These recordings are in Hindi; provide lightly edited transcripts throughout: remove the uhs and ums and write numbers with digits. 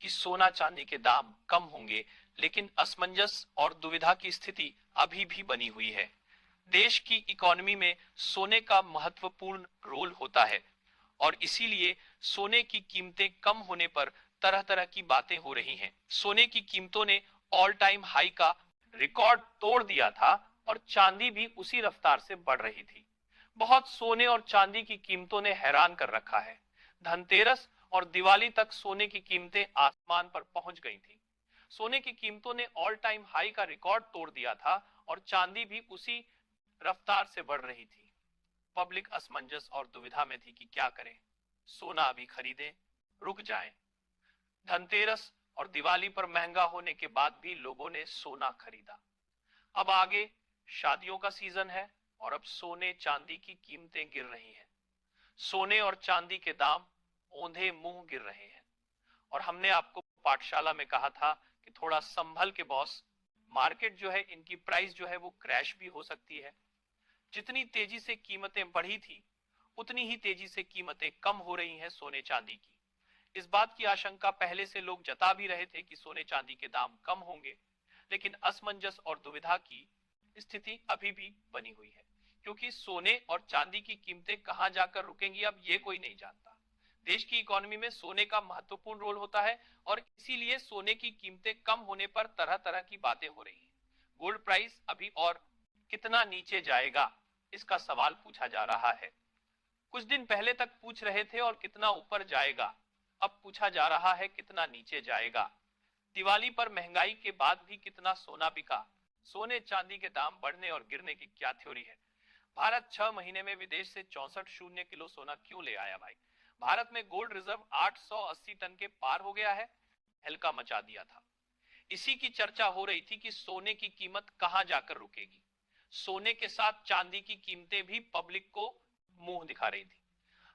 कि सोना चांदी के दाम कम होंगे, लेकिन असमंजस और दुविधा की स्थिति अभी भी बनी हुई है। देश की इकोनॉमी में सोने का महत्वपूर्ण रोल होता है और इसीलिए सोने की कीमतें कम होने पर तरह तरह की बातें हो रही हैं। सोने की कीमतों ने ऑल टाइम हाई का रिकॉर्ड तोड़ दिया था और चांदी भी उसी रफ्तार से बढ़ रही थी। बहुत सोने और चांदी की कीमतों ने हैरान कर रखा है। धनतेरस और दिवाली तक सोने की कीमतें आसमान पर पहुंच गई थी। सोने की कीमतों ने ऑल टाइम हाई का रिकॉर्ड तोड़ दिया था और चांदी भी उसी रफ्तार से बढ़ रही थी। पब्लिक असमंजस और दुविधा में थी कि क्या करें, सोना अभी खरीदें, रुक जाएं। धनतेरस और दिवाली पर महंगा होने के बाद भी लोगों ने सोना खरीदा। अब आगे शादियों का सीजन है और अब सोने चांदी की कीमतें गिर रही हैं। सोने और चांदी के दाम औंधे मुंह गिर रहे हैं। और हमने आपको पाठशाला में कहा था कि थोड़ा संभल के बॉस, मार्केट जो है, इनकी प्राइस जो है वो क्रैश भी हो सकती है। जितनी तेजी से कीमतें बढ़ी थी उतनी ही तेजी से कीमतें कम हो रही हैं सोने चांदी की। इस बात की आशंका पहले से लोग जता भी रहे थे कि सोने चांदी के दाम कम होंगे, लेकिन असमंजस और दुविधा की स्थिति अभी भी बनी हुई है, क्योंकि सोने और चांदी की कीमतें कहां जाकर रुकेंगी अब ये कोई नहीं जानता। देश की इकोनॉमी में सोने का महत्वपूर्ण रोल होता है और इसीलिए सोने की कीमतें कम होने पर तरह तरह की बातें हो रही हैं। गोल्ड प्राइस अभी और कितना नीचे जाएगा, इसका सवाल पूछा जा रहा है। कुछ दिन पहले तक पूछ रहे थे और कितना ऊपर जाएगा, अब पूछा जा रहा है कितना नीचे जाएगा। दिवाली पर महंगाई के बाद भी कितना सोना बिका, सोने चांदी के दाम बढ़ने और गिरने की क्या थ्योरी है। भारत 6 महीने में विदेश से 64 किलो सोना क्यों ले आया भाई। भारत में गोल्ड रिजर्व 880 टन के पार हो गया है, हल्का मचा दिया था। इसी की चर्चा हो रही थी कि सोने की कीमत कहां जाकर रुकेगी। सोने के साथ चांदी की कीमतें भी पब्लिक को मुंह दिखा रही थी।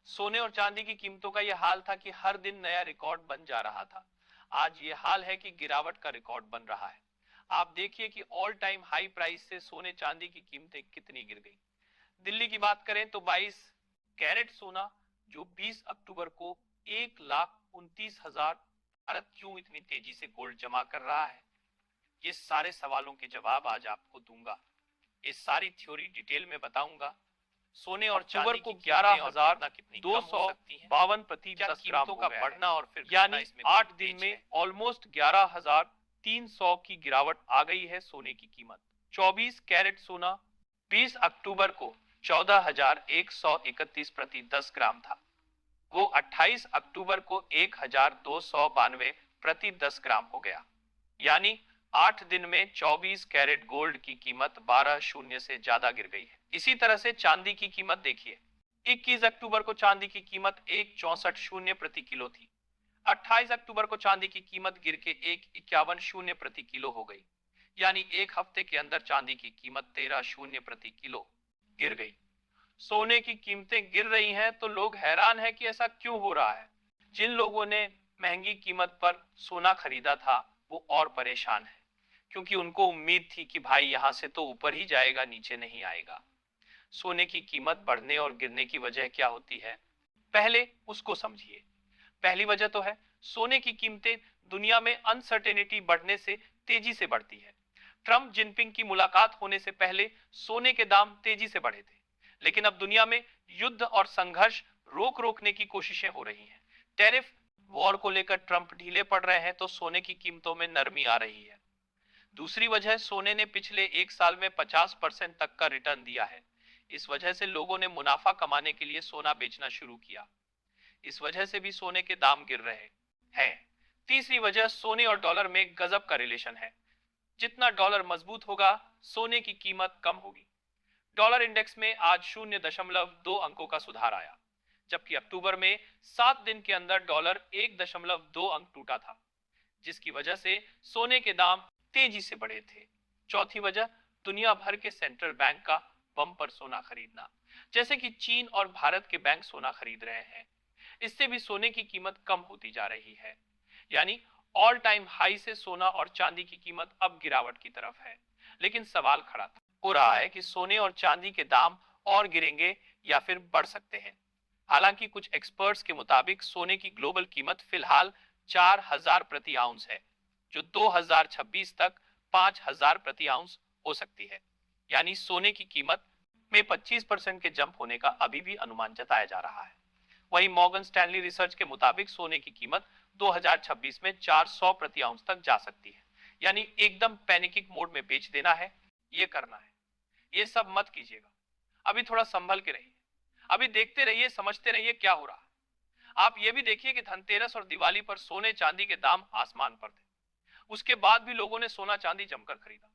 सोने और चांदी की कीमतों का यह हाल था कि हर दिन नया रिकॉर्ड बन जा रहा था। आज ये हाल है कि गिरावट का रिकॉर्ड बन रहा है। आप देखिए कि ऑल टाइम हाई प्राइस से सोने चांदी की कीमतें कितनी गिर गई। दिल्ली की बात करें तो 22 कैरेट सोना जो 20 अक्टूबर को 1,29,000, भारत क्यों इतनी तेजी से गोल्ड जमा कर रहा है, ये सारे सवालों के जवाब आज आपको दूंगा। ये सारी थ्योरी डिटेल में बताऊंगा। सोने और चांदी को 11,252 प्रति 10 ग्राम का बढ़ना और फिर यानी 8 दिन में ऑलमोस्ट 11,300 की गिरावट आ गई है सोने की कीमत। 24 कैरेट सोना 20 अक्टूबर को 14,131 प्रति 10 ग्राम था, वो 28 अक्टूबर को 1,292 प्रति 10 ग्राम हो गया। यानी 8 दिन में 24 कैरेट गोल्ड की कीमत 12 शून्य से ज्यादा गिर गई है। इसी तरह से चांदी की कीमत देखिए, 21 अक्टूबर को चांदी की कीमत 1,64 प्रति किलो थी। 28 अक्टूबर को चांदी की कीमत गिर के 1,51 प्रति किलो हो गई। यानी एक हफ्ते के अंदर चांदी की कीमत 13 शून्य प्रति किलो गिर गई। सोने की कीमतें गिर रही हैं तो लोग हैरान है कि ऐसा क्यों हो रहा है। जिन लोगों ने महंगी कीमत पर सोना खरीदा था वो और परेशान है, क्योंकि उनको उम्मीद थी कि भाई यहां से तो ऊपर ही जाएगा, नीचे नहीं आएगा। सोने की कीमत बढ़ने और गिरने की वजह क्या होती है, पहले उसको समझिए। पहली वजह तो है सोने की कीमतें दुनिया में अनसर्टेनिटी बढ़ने से तेजी से बढ़ती है। ट्रंप जिनपिंग की मुलाकात होने से पहले सोने के दाम तेजी से बढ़े थे, लेकिन अब दुनिया में युद्ध और संघर्ष रोकने की कोशिशें हो रही हैं। टैरिफ वॉर को लेकर ट्रंप ढीले पड़ रहे हैं तो सोने की कीमतों में नरमी आ रही है। दूसरी वजह, सोने ने पिछले एक साल में 50% तक का रिटर्न दिया है। इस वजह से लोगों ने मुनाफा कमाने के लिए सोना बेचना शुरू किया। इस वजह से भी सोने के दाम गिर रहे हैं। तीसरी वजह, सोने और डॉलर में गजब का रिलेशन है। जितना डॉलर मजबूत होगा सोने की कीमत कम होगी। डॉलर इंडेक्स में आज 0.2 अंकों का सुधार आया, जबकि अक्टूबर में 7 दिन के अंदर डॉलर 1.2 अंक टूटा था, जिसकी वजह से सोने के दाम तेजी से बढ़े थे। चौथी वजह, दुनिया भर के सेंट्रल बैंक का बम्पर सोना खरीदना, जैसे कि चीन और भारत के बैंक सोना खरीद रहे हैं। इससे भी सोने की कीमत कम होती जा रही है। यानी ऑल टाइम हाई से सोना और चांदी की कीमत अब गिरावट की तरफ है। लेकिन सवाल खड़ा हो रहा है कि सोने और चांदी के दाम और गिरेंगे या फिर बढ़ सकते हैं। हालांकि कुछ एक्सपर्ट्स के मुताबिक सोने की ग्लोबल कीमत फिलहाल 4,000 प्रति आउंस है, जो 2026 तक 5,000 प्रति आउंस हो सकती है। यानी सोने की कीमत में 25% के जंप होने का अभी भी अनुमान जताया जा रहा है। वहीं मॉर्गन स्टैनली रिसर्च के मुताबिक सोने की कीमत 2026 में 400 प्रति आउंस तक जा सकती है। यानी एकदम पैनिकिंग मोड में बेच देना है, ये करना है, ये सब मत कीजिएगा। अभी थोड़ा संभल के रहिए, अभी देखते रहिए, समझते रहिए क्या हो रहा है। आप ये भी देखिए कि धनतेरस और दिवाली पर सोने चांदी के दाम आसमान पर थे, उसके बाद भी लोगों ने सोना चांदी जमकर खरीदा।